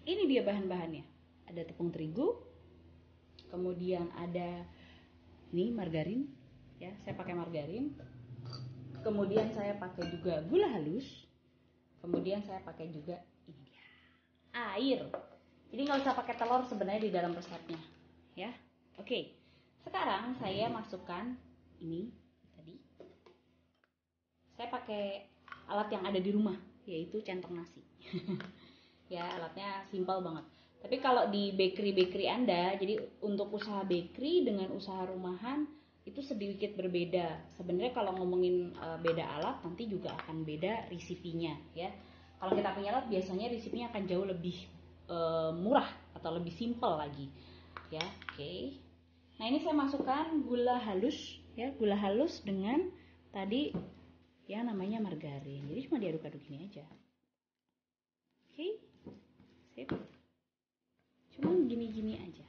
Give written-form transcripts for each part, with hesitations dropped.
ini dia bahan-bahannya. Ada tepung terigu, kemudian ada ini margarin, ya saya pakai margarin. Kemudian saya pakai juga gula halus. Kemudian saya pakai juga ini dia, air. Jadi nggak usah pakai telur sebenarnya di dalam resepnya, ya. Oke, sekarang saya masukkan ini tadi. Saya pakai alat yang ada di rumah, yaitu centong nasi. Ya, alatnya simpel banget. Tapi kalau di bakery Anda, jadi untuk usaha bakery dengan usaha rumahan itu sedikit berbeda. Sebenarnya kalau ngomongin beda alat, nanti juga akan beda resipinya, ya. Kalau kita punya alat, biasanya resipinya akan jauh lebih murah atau lebih simpel lagi, ya. Oke. Nah, ini saya masukkan gula halus, ya, gula halus dengan tadi ya namanya margarin. Jadi cuma diaduk-aduk gini aja. Oke. Sip. Cuma gini-gini aja.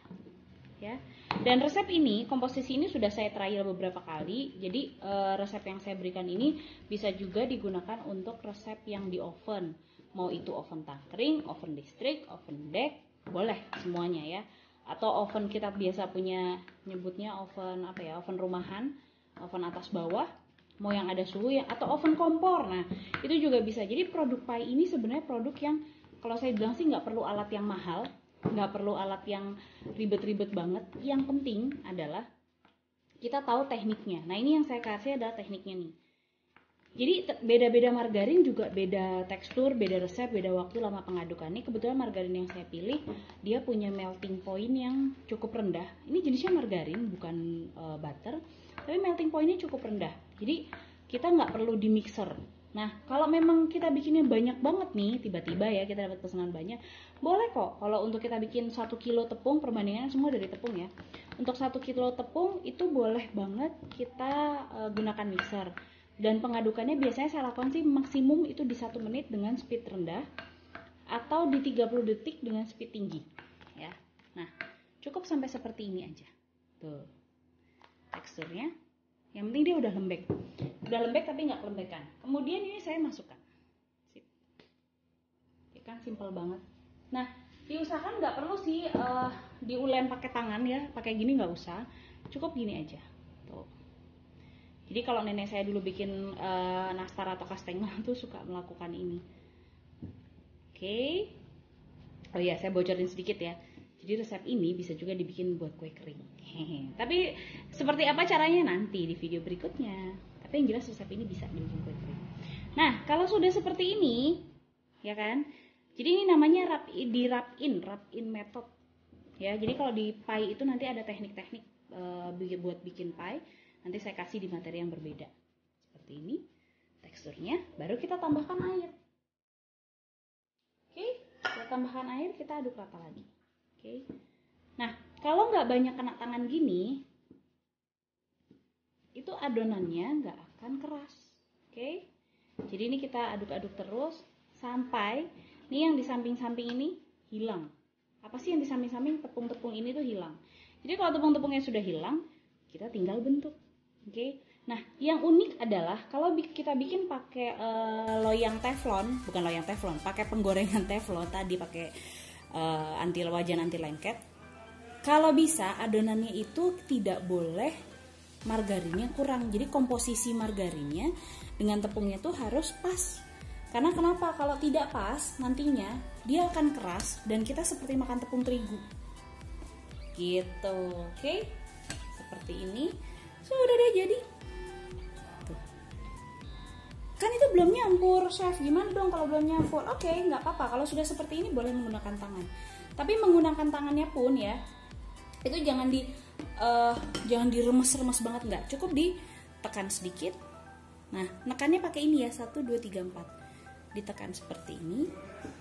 Ya. Dan resep ini, komposisi ini sudah saya trial beberapa kali. Jadi resep yang saya berikan ini bisa juga digunakan untuk resep yang di oven. Mau itu oven tangkring, oven listrik, oven deck, boleh semuanya ya. Atau oven kita biasa punya, nyebutnya oven apa ya, oven rumahan, oven atas bawah, mau yang ada suhu ya, atau oven kompor. Nah, itu juga bisa. Jadi produk pie ini sebenarnya produk yang kalau saya bilang sih nggak perlu alat yang mahal, nggak perlu alat yang ribet-ribet banget. Yang penting adalah kita tahu tekniknya. Nah, ini yang saya kasih adalah tekniknya nih. Jadi beda-beda margarin juga beda tekstur, beda resep, beda waktu lama pengadukan. Ini kebetulan margarin yang saya pilih, dia punya melting point yang cukup rendah. Ini jenisnya margarin, bukan butter, tapi melting pointnya cukup rendah. Jadi kita nggak perlu di mixer. Nah, kalau memang kita bikinnya banyak banget nih, tiba-tiba ya kita dapat pesanan banyak, boleh kok. Kalau untuk kita bikin 1 kilo tepung, perbandingannya semua dari tepung ya. Untuk 1 kilo tepung itu boleh banget kita gunakan mixer. Dan pengadukannya biasanya saya lakukan sih maksimum itu di 1 menit dengan speed rendah atau di 30 detik dengan speed tinggi, ya. Nah, cukup sampai seperti ini aja. Tuh. Teksturnya. Yang penting dia udah lembek. Udah lembek tapi nggak kelembekan. Kemudian ini saya masukkan. Sip. Ya kan simple banget. Nah, diusahakan nggak perlu sih diulem pakai tangan ya, pakai gini nggak usah. Cukup gini aja. Tuh. Jadi kalau nenek saya dulu bikin nastar atau kastengel tuh suka melakukan ini. Oke. Oh ya, saya bocorin sedikit ya. Jadi resep ini bisa juga dibikin buat kue kering. Tapi seperti apa caranya nanti di video berikutnya. Tapi yang jelas resep ini bisa dibikin kue kering. Nah, kalau sudah seperti ini, ya kan? Jadi ini namanya wrap in method. Ya, jadi kalau di pie itu nanti ada teknik-teknik buat bikin pie. Nanti saya kasih di materi yang berbeda. Seperti ini teksturnya, baru kita tambahkan air. Oke, kita tambahkan air, kita aduk rata lagi. Oke. Nah, kalau nggak banyak kena tangan gini, itu adonannya nggak akan keras. Oke. Jadi ini kita aduk-aduk terus sampai nih yang di samping-samping ini hilang. Apa sih yang di samping-samping tepung-tepung ini tuh hilang. Jadi kalau tepung-tepungnya sudah hilang, kita tinggal bentuk. Oke. Nah, yang unik adalah kalau kita bikin pakai loyang teflon, bukan loyang teflon, pakai penggorengan teflon tadi, pakai wajan anti lengket. Kalau bisa adonannya itu tidak boleh margarinnya kurang. Jadi komposisi margarinnya dengan tepungnya tuh harus pas. Karena kenapa? Kalau tidak pas, nantinya dia akan keras dan kita seperti makan tepung terigu. Gitu. Oke. Seperti ini. Sudah deh jadi. Tuh. Kan itu belum nyampur, chef. Gimana dong kalau belum nyampur? Oke, nggak apa-apa. Kalau sudah seperti ini boleh menggunakan tangan. Tapi menggunakan tangannya pun ya, itu jangan diremes-remes banget, nggak. Cukup ditekan sedikit. Nah, nekannya pakai ini ya, 1, 2, 3, 4. Ditekan seperti ini,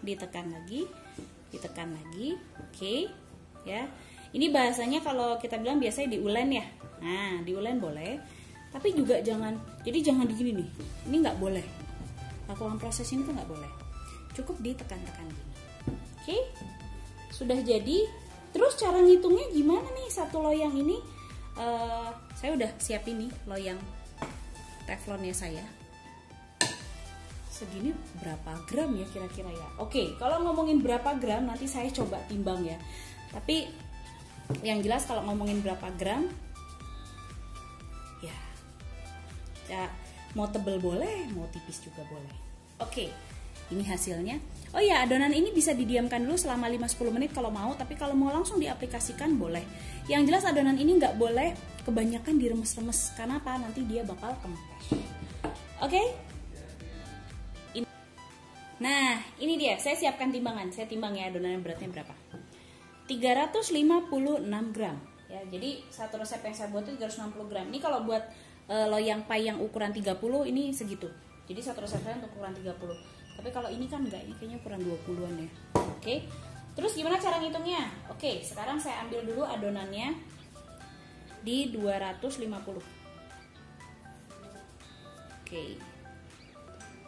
ditekan lagi, oke, ya. Ini bahasanya kalau kita bilang biasanya diulen ya. Nah, diulen boleh, tapi juga jangan digini nih. Ini nggak boleh. Lakukan proses ini tuh nggak boleh. Cukup ditekan-tekan gini. Oke, sudah jadi. Terus cara ngitungnya gimana nih satu loyang ini? Saya udah siapin nih loyang teflonnya saya. segini berapa gram ya kira-kira ya. Oke, kalau ngomongin berapa gram nanti saya coba timbang ya. Tapi yang jelas kalau ngomongin berapa gram ya, ya mau tebel boleh, mau tipis juga boleh. Oke, ini hasilnya. Oh ya, adonan ini bisa didiamkan dulu selama 5-10 menit kalau mau, tapi kalau mau langsung diaplikasikan boleh. Yang jelas adonan ini nggak boleh kebanyakan diremes-remes, karena apa? Nanti dia bakal kempes. Oke? Nah, ini dia, saya siapkan timbangan. Saya timbang ya adonan beratnya berapa. 356 gram. Ya, jadi satu resep yang saya buat itu 360 gram. Ini kalau buat loyang pai yang ukuran 30 ini segitu. Jadi satu resep saya untuk ukuran 30. Tapi kalau ini kan enggak, ini kayaknya ukuran 20-an ya. Oke. Terus gimana cara ngitungnya? Oke, sekarang saya ambil dulu adonannya di 250. Oke.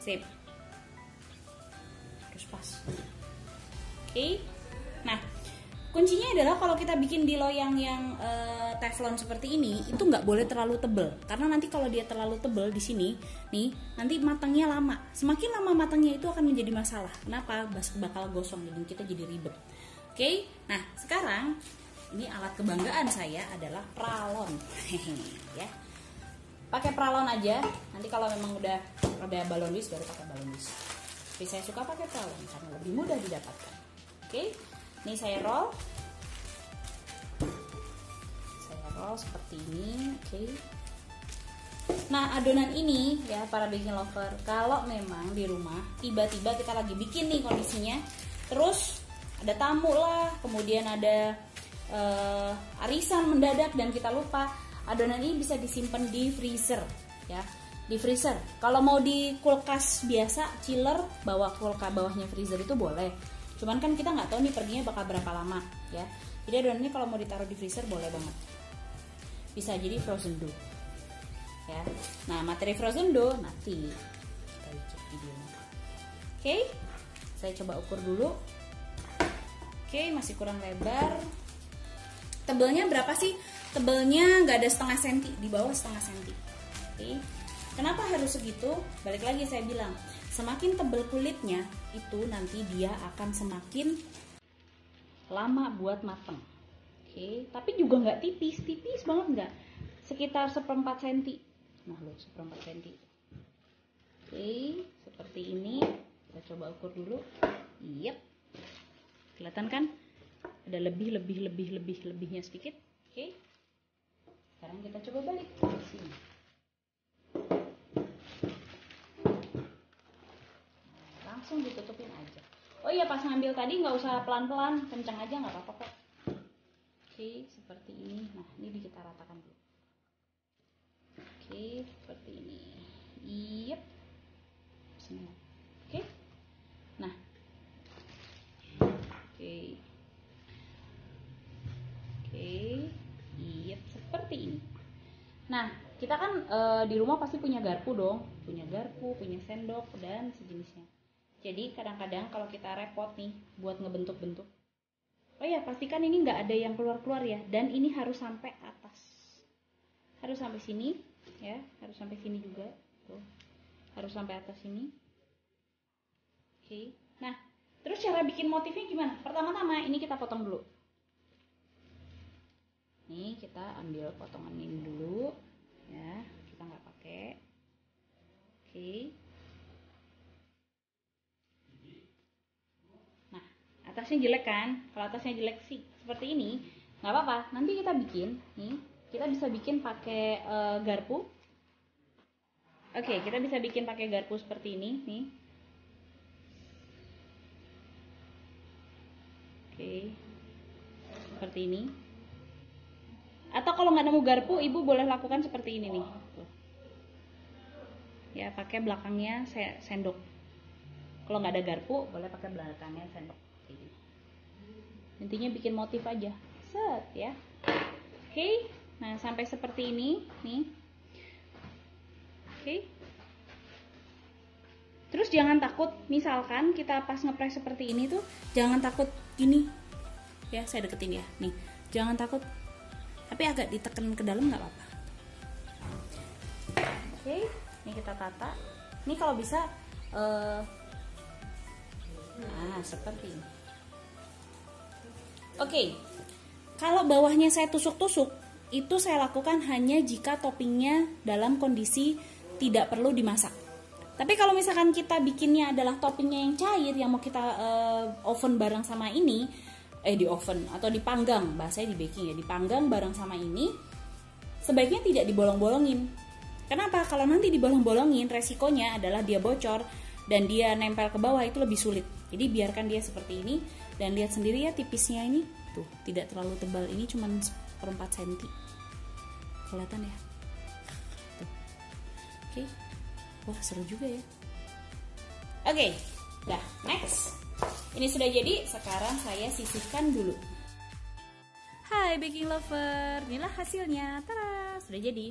Sip. Terus pas. Oke. Nah, kuncinya adalah kalau kita bikin di loyang yang teflon seperti ini, itu nggak boleh terlalu tebel, karena nanti kalau dia terlalu tebel di sini, nih nanti matangnya lama. Semakin lama matangnya itu akan menjadi masalah. Kenapa? Bakal gosong, jadi kita jadi ribet. Oke, nah sekarang ini alat kebanggaan saya adalah pralon, ya. Pakai pralon aja. Nanti kalau memang udah ada balon whisk baru pakai balon whisk. Tapi saya suka pakai pralon karena lebih mudah didapatkan. Oke. Ini saya roll seperti ini. Oke. Nah, adonan ini ya para baking lover, kalau memang di rumah tiba-tiba kita lagi bikin nih kondisinya, terus ada tamu lah, kemudian ada arisan mendadak dan kita lupa, adonan ini bisa disimpan di freezer ya, di freezer. Kalau mau di kulkas biasa, chiller, bawahnya freezer itu boleh. Cuman kan kita nggak tahu nih perginya bakal berapa lama ya. Jadi adonan ini kalau mau ditaruh di freezer boleh banget. Bisa jadi frozen dough. Ya. Nah, materi frozen dough nanti kita cek videonya. Oke. Saya coba ukur dulu. Oke, masih kurang lebar. Tebelnya berapa sih? Tebelnya nggak ada setengah senti, di bawah setengah senti. Oke. Kenapa harus segitu? Balik lagi saya bilang, semakin tebal kulitnya itu nanti dia akan semakin lama buat mateng. Oke, tapi juga nggak tipis banget nggak, sekitar 1/4 senti. Nah loh, 1/4 senti. Oke, seperti ini. Kita coba ukur dulu. Yep, kelihatan kan? Ada lebihnya sedikit. Oke, sekarang kita coba balik ke sini. Langsung ditutupin aja. Oh iya, pas ngambil tadi nggak usah pelan-pelan, kencang aja nggak apa-apa kok. Oke, seperti ini. Nah, ini kita ratakan dulu. Oke, seperti ini. Yep. Semua. Oke. Nah. Oke. Oke. Yep, seperti ini. Nah, kita kan di rumah pasti punya garpu dong. Punya garpu, punya sendok, dan sejenisnya. Jadi kadang-kadang kalau kita repot nih buat ngebentuk-bentuk, oh ya pastikan ini nggak ada yang keluar-keluar ya, dan ini harus sampai atas, harus sampai sini ya, harus sampai sini juga, tuh, harus sampai atas sini. Oke, nah terus cara bikin motifnya gimana? Pertama-tama ini kita potong dulu. Nih kita ambil potongan ini dulu, ya kita nggak pakai. Oke. Atasnya jelek kan? Kalau atasnya jelek sih seperti ini, nggak apa-apa. Nanti kita bikin, nih kita bisa bikin pakai garpu. Oke, kita bisa bikin pakai garpu seperti ini, nih. Oke, seperti ini. Atau kalau nggak nemu garpu, ibu boleh lakukan seperti ini nih. Tuh. Ya, pakai belakangnya sendok. Kalau nggak ada garpu, boleh pakai belakangnya sendok. Intinya bikin motif aja, set ya. Oke, nah sampai seperti ini nih. Oke. Terus jangan takut, misalkan kita pas ngepres seperti ini tuh, jangan takut gini. Ya, saya deketin ya, nih. Jangan takut, tapi agak ditekan ke dalam nggak apa-apa. Oke, ini kita tata. Ini kalau bisa Nah, seperti ini. Oke, kalau bawahnya saya tusuk-tusuk, itu saya lakukan hanya jika toppingnya dalam kondisi tidak perlu dimasak. Tapi kalau misalkan kita bikinnya adalah toppingnya yang cair, yang mau kita oven bareng sama ini, di oven atau dipanggang, bahasanya di baking ya, dipanggang bareng sama ini, sebaiknya tidak dibolong-bolongin. Kenapa? Kalau nanti dibolong-bolongin, resikonya adalah dia bocor dan dia nempel ke bawah, itu lebih sulit. Jadi biarkan dia seperti ini, dan lihat sendiri ya tipisnya ini, tuh tidak terlalu tebal, ini cuma 1/4 cm. Kelihatan ya? Tuh. Oke. Wah, seru juga ya. Oke, dah, next. Ini sudah jadi, sekarang saya sisihkan dulu. Hai baking lover, inilah hasilnya. Tada, sudah jadi.